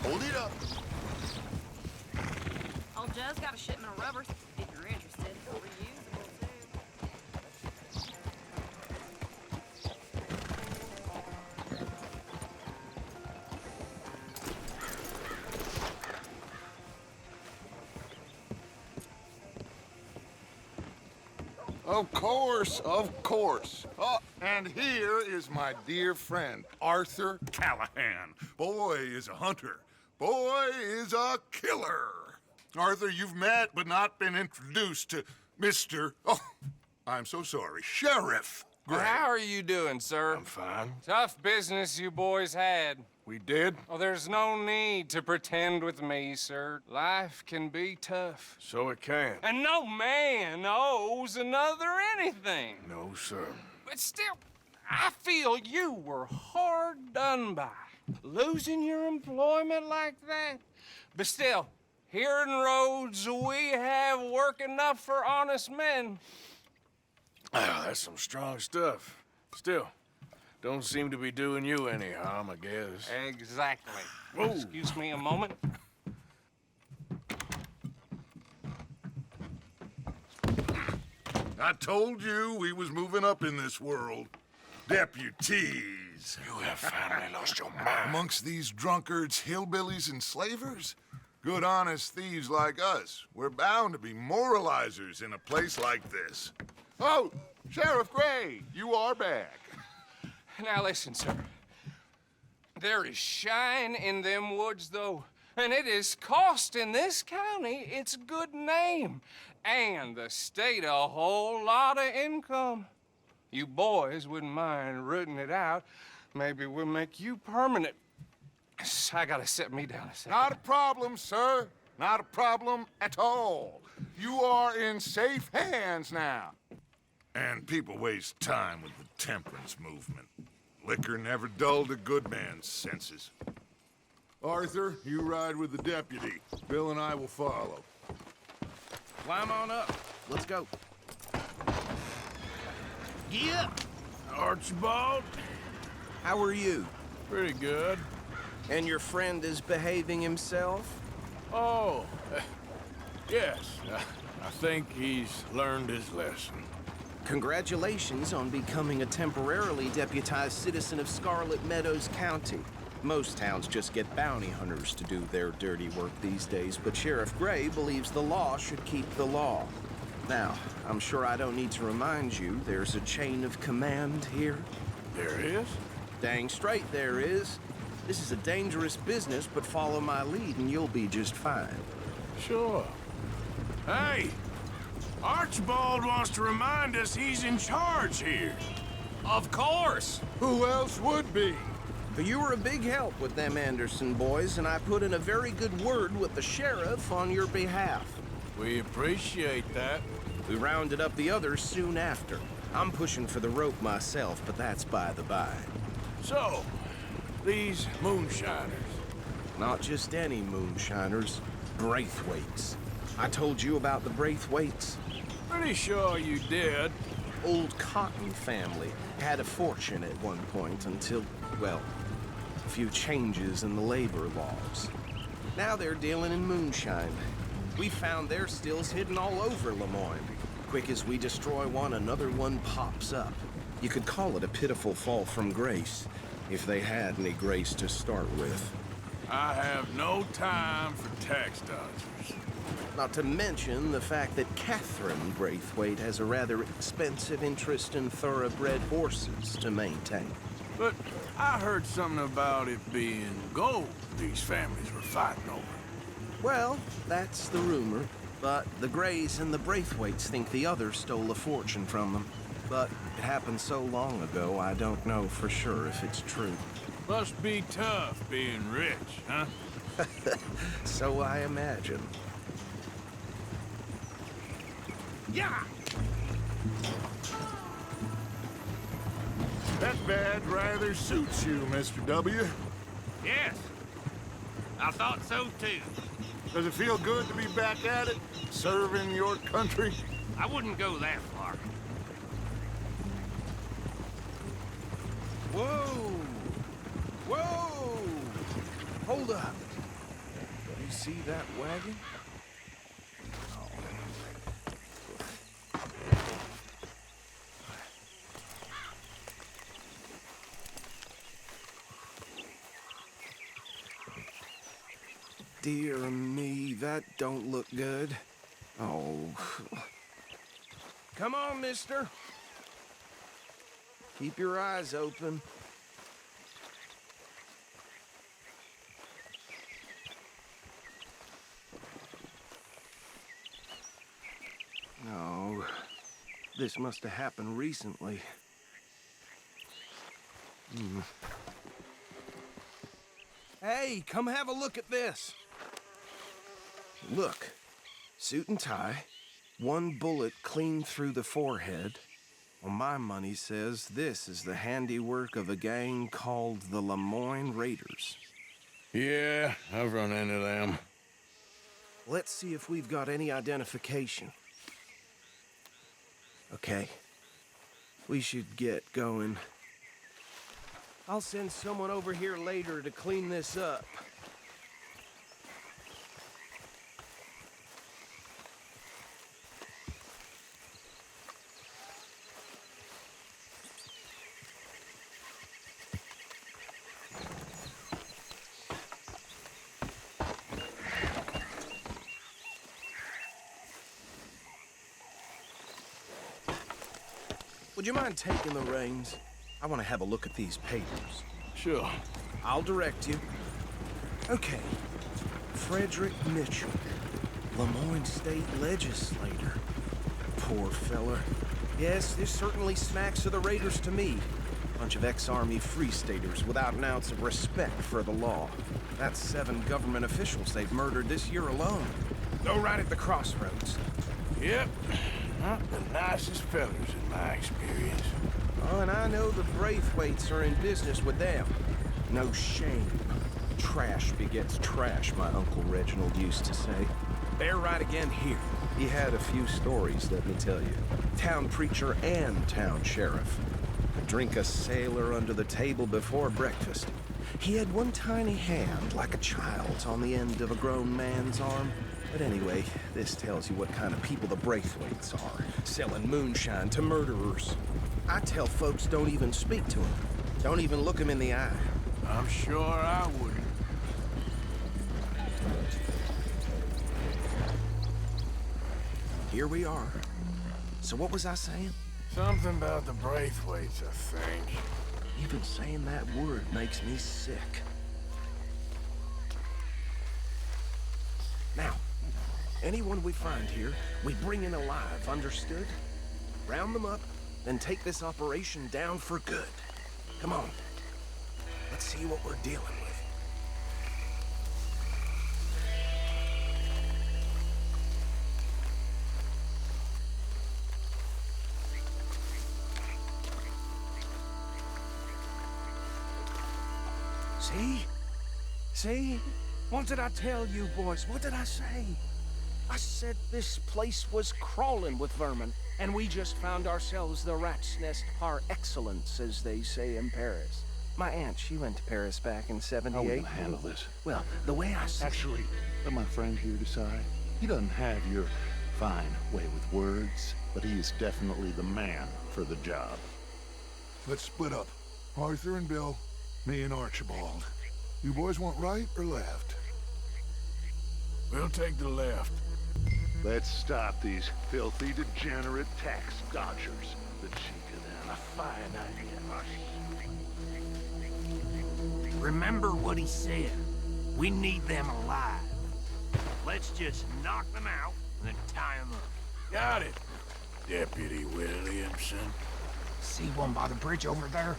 Hold it up. Old Joe's got a shipment of rubbers, if you're interested. Reusable, too. Of course, of course. Oh, and here is my dear friend, Arthur Callahan. Boy is a hunter. Boy is a killer. Arthur, you've met but not been introduced to Mr. Oh, I'm so sorry, Sheriff Gray. How are you doing, sir? I'm fine. Tough business you boys had. We did? Oh, there's no need to pretend with me, sir. Life can be tough. So it can. And no man owes another anything. No, sir. But still, I feel you were hard done by. Losing your employment like that. But still, here in Rhodes, we have work enough for honest men. Ah, that's some strong stuff. Still, don't seem to be doing you any harm, I guess. Exactly. Whoa. Excuse me a moment. I told you we was moving up in this world. Deputies. You have finally lost your mind. Amongst these drunkards, hillbillies, and slavers? Good honest thieves like us. We're bound to be moralizers in a place like this. Oh, Sheriff Gray, you are back. Now listen, sir. There is shine in them woods, though, and it is costing this county its good name and the state a whole lot of income. You boys wouldn't mind rooting it out. Maybe we'll make you permanent. I gotta sit me down a second. Not a problem, sir. Not a problem at all. You are in safe hands now. And people waste time with the temperance movement. Liquor never dulled a good man's senses. Arthur, you ride with the deputy. Bill and I will follow. Climb on up. Let's go. Yeah. Archibald? How are you? Pretty good. And your friend is behaving himself? Oh, yes. I think he's learned his lesson. Congratulations on becoming a temporarily deputized citizen of Scarlet Meadows County. Most towns just get bounty hunters to do their dirty work these days, but Sheriff Gray believes the law should keep the law. Now, I'm sure I don't need to remind you there's a chain of command here. There is? Dang straight there is. This is a dangerous business, but follow my lead and you'll be just fine. Sure. Hey! Archibald wants to remind us he's in charge here. Of course. Who else would be? But you were a big help with them Anderson boys, and I put in a very good word with the sheriff on your behalf. We appreciate that. We rounded up the others soon after. I'm pushing for the rope myself, but that's by the by. So, these moonshiners. Not just any moonshiners, Braithwaites. I told you about the Braithwaites. Pretty sure you did. Old Cotton family had a fortune at one point until, well, a few changes in the labor laws. Now they're dealing in moonshine. We found their stills hidden all over Lemoyne. Quick as we destroy one, another one pops up. You could call it a pitiful fall from grace, if they had any grace to start with. I have no time for tax dodgers. Not to mention the fact that Catherine Braithwaite has a rather expensive interest in thoroughbred horses to maintain. But I heard something about it being gold these families were fighting over. Well, that's the rumor. But the Grays and the Braithwaites think the others stole a fortune from them. But it happened so long ago, I don't know for sure if it's true. Must be tough being rich, huh? So I imagine. Yeah! That badge rather suits you, Mr. W. Yes. I thought so, too. Does it feel good to be back at it, serving your country? I wouldn't go that far. Whoa! Whoa! Hold up. see that wagon? Dear me, that don't look good. Oh. Come on, mister. Keep your eyes open. No. This must have happened recently. Hey, come have a look at this. Look, suit and tie, one bullet clean through the forehead. Well, my money says this is the handiwork of a gang called the Lemoyne Raiders. Yeah, I've run into them. Let's see if we've got any identification. Okay, we should get going. I'll send someone over here later to clean this up. Would you mind taking the reins? I want to have a look at these papers. Sure. I'll direct you. Okay. Frederick Mitchell, Lemoyne State Legislator. Poor feller. Yes, this certainly smacks of the Raiders to me. Bunch of ex-Army Free Staters without an ounce of respect for the law. That's 7 government officials they've murdered this year alone. Go right at the crossroads. Yep. Not the nicest fellas in my experience. Oh, and I know the Braithwaites are in business with them. No shame. Trash begets trash, my Uncle Reginald used to say. They're right again here. He had a few stories, let me tell you. Town preacher and town sheriff. Drink a sailor under the table before breakfast. He had one tiny hand, like a child's, on the end of a grown man's arm. But anyway, this tells you what kind of people the Braithwaites are, selling moonshine to murderers. I tell folks don't even speak to them. Don't even look them in the eye. I'm sure I wouldn't. Here we are. So what was I saying? Something about the Braithwaites, I think. Even saying that word makes me sick. Now, anyone we find here, we bring in alive, understood? Round them up, then take this operation down for good. Come on. Let's see what we're dealing with. See? See? What did I tell you, boys? What did I say? I said this place was crawling with vermin, and we just found ourselves the rat's nest par excellence, as they say in Paris. My aunt, she went to Paris back in '78. How are we gonna handle this? Well, the way I see... Actually, let my friend here decide. He doesn't have your fine way with words, but he is definitely the man for the job. Let's split up. Arthur and Bill, me and Archibald. You boys want right or left? We'll take the left. Let's stop these filthy, degenerate tax dodgers. The cheek of them, a fine idea. Remember what he said. We need them alive. Let's just knock them out and then tie them up. Got it, Deputy Williamson. See one by the bridge over there?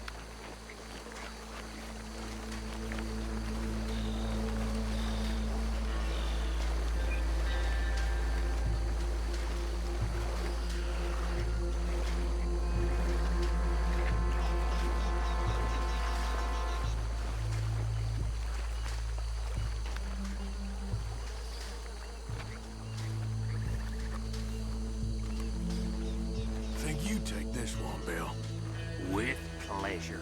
Think you take this one, Bill. With pleasure.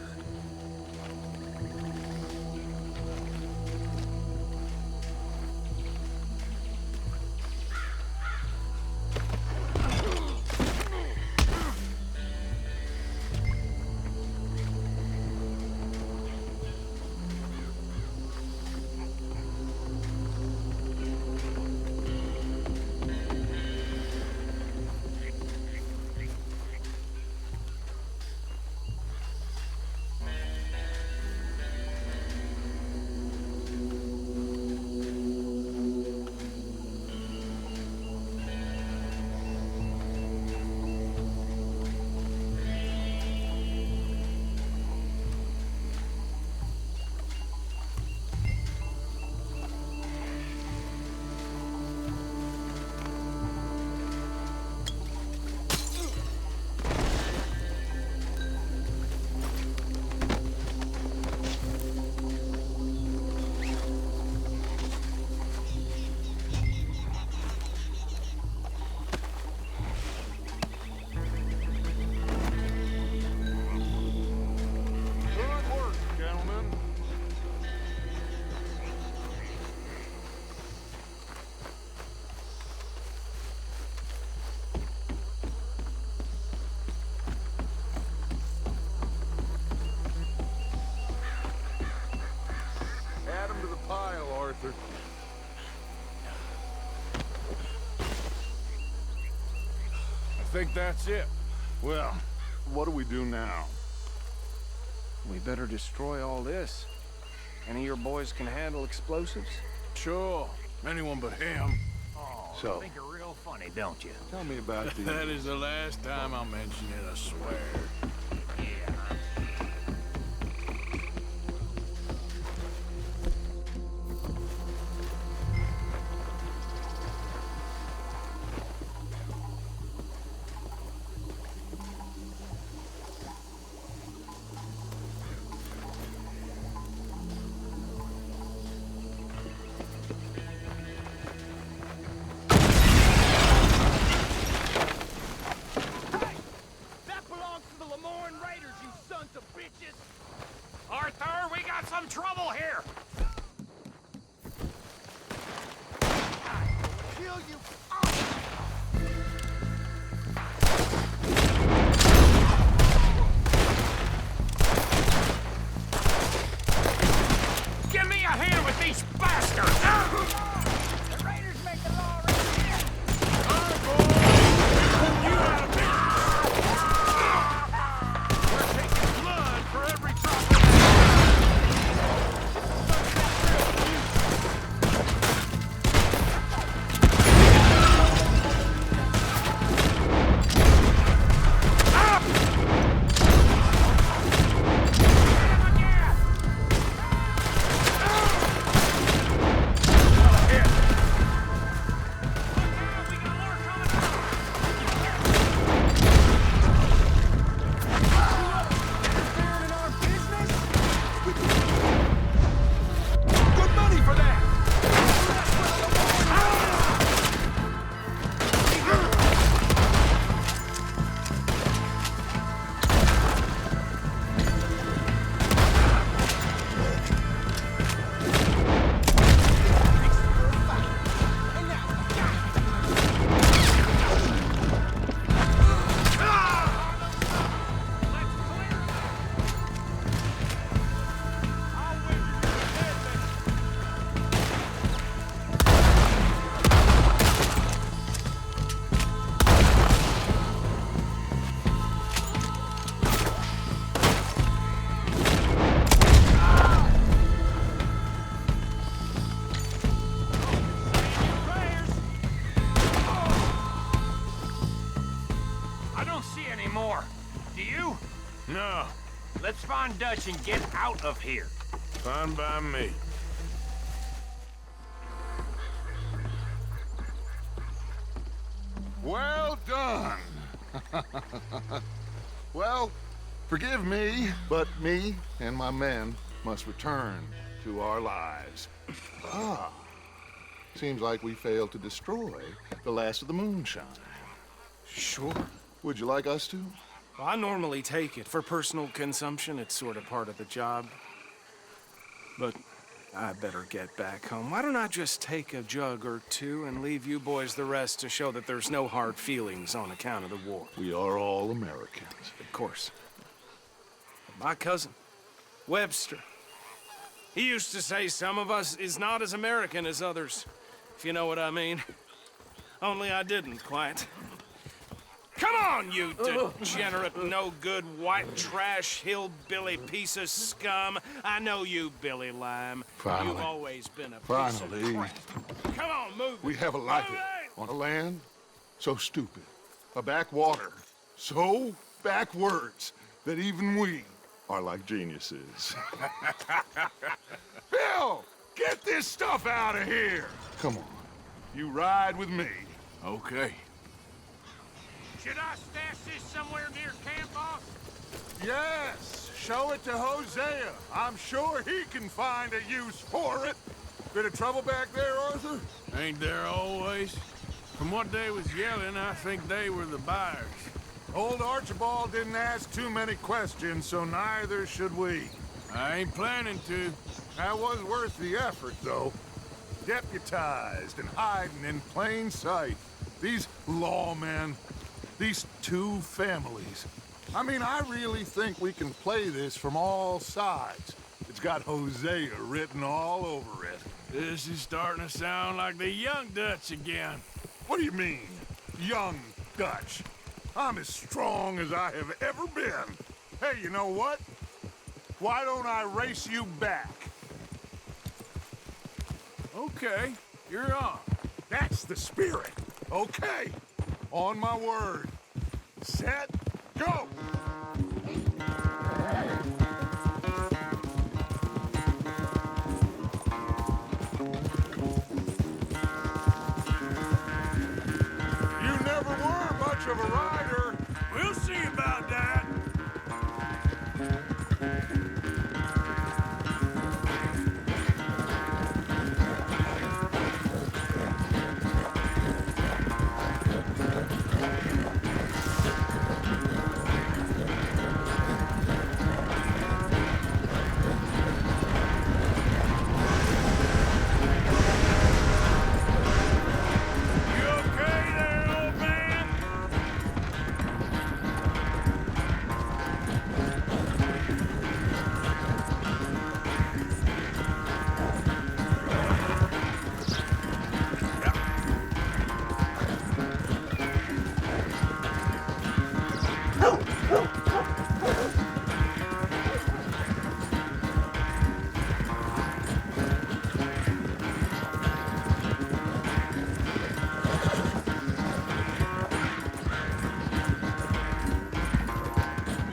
Arthur. I think that's it. Well, what do we do now? We better destroy all this. Any of your boys can handle explosives? Sure. Anyone but him. Oh, So- you think you're real funny, don't you? Tell me about the... That is the last time I'll mention it, I swear. Yeah. That belongs to the Lemoyne Raiders, you sons of bitches! Arthur, we got some trouble here! Kill you! Give me a hand with these bastards! The Raiders make the law right here! We're taking blood for every drop of Good money for that! I don't see any more. Do you? No, Let's find Dutch and get out of here. fine by me. Well done. Well, forgive me, but me and my men must return to our lives. Ah, seems like we failed to destroy the last of the moonshine. Sure. Would you like us to? Well, I normally take it. For personal consumption, it's sort of part of the job. But I better get back home. Why don't I just take a jug or two and leave you boys the rest to show that there's no hard feelings on account of the war? We are all Americans. Of course. My cousin, Webster, he used to say some of us is not as American as others, if you know what I mean. Only I didn't quite. Come on, you degenerate, no-good, white trash, hillbilly piece of scum. I know you, Billy Lime. Finally. You've always been a piece Finally. of crap. Come on, move We it. have a life Move it. on a land so stupid, a backwater so backwards that even we are like geniuses. Bill, get this stuff out of here! Come on, you ride with me. Okay. Should I stash this somewhere near camp, boss? Yes, show it to Hosea. I'm sure he can find a use for it. Bit of trouble back there, Arthur? Ain't there always? From what they was yelling, I think they were the buyers. Old Archibald didn't ask too many questions, so neither should we. I ain't planning to. That was worth the effort, though. Deputized and hiding in plain sight. These lawmen, these two families. I mean, I really think we can play this from all sides. It It's got Hosea written all over it. This is starting to sound like the young Dutch again. What do you mean, young Dutch? I'm as strong as I have ever been. Hey, you know what? Why don't I race you back? Okay, you're on. That's the spirit. Okay, on my word. Set, go! You never were much of a rider. We'll see about that. You okay there, old man?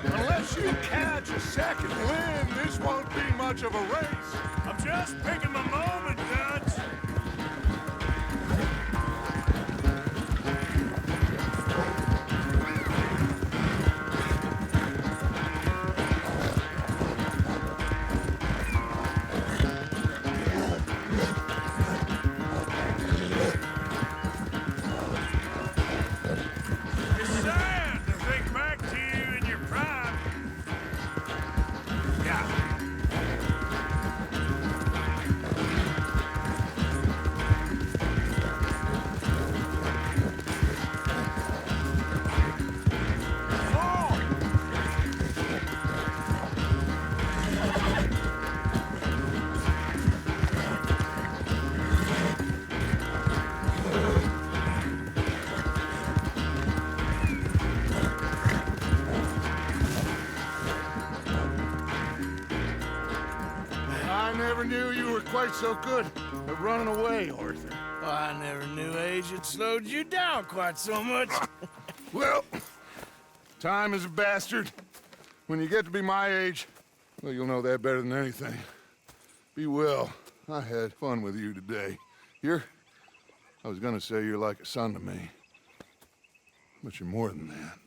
Unless you catch a second wind, this won't be much of a race. I'm just picking my moment, Dutch. It's sad to think back to you in your prime. Yeah. I never knew you were quite so good at running away, Arthur. Well, I never knew age had slowed you down quite so much. Well, time is a bastard. When you get to be my age, well, you'll know that better than anything. Be well. I had fun with you today. I was gonna say you're like a son to me, but you're more than that.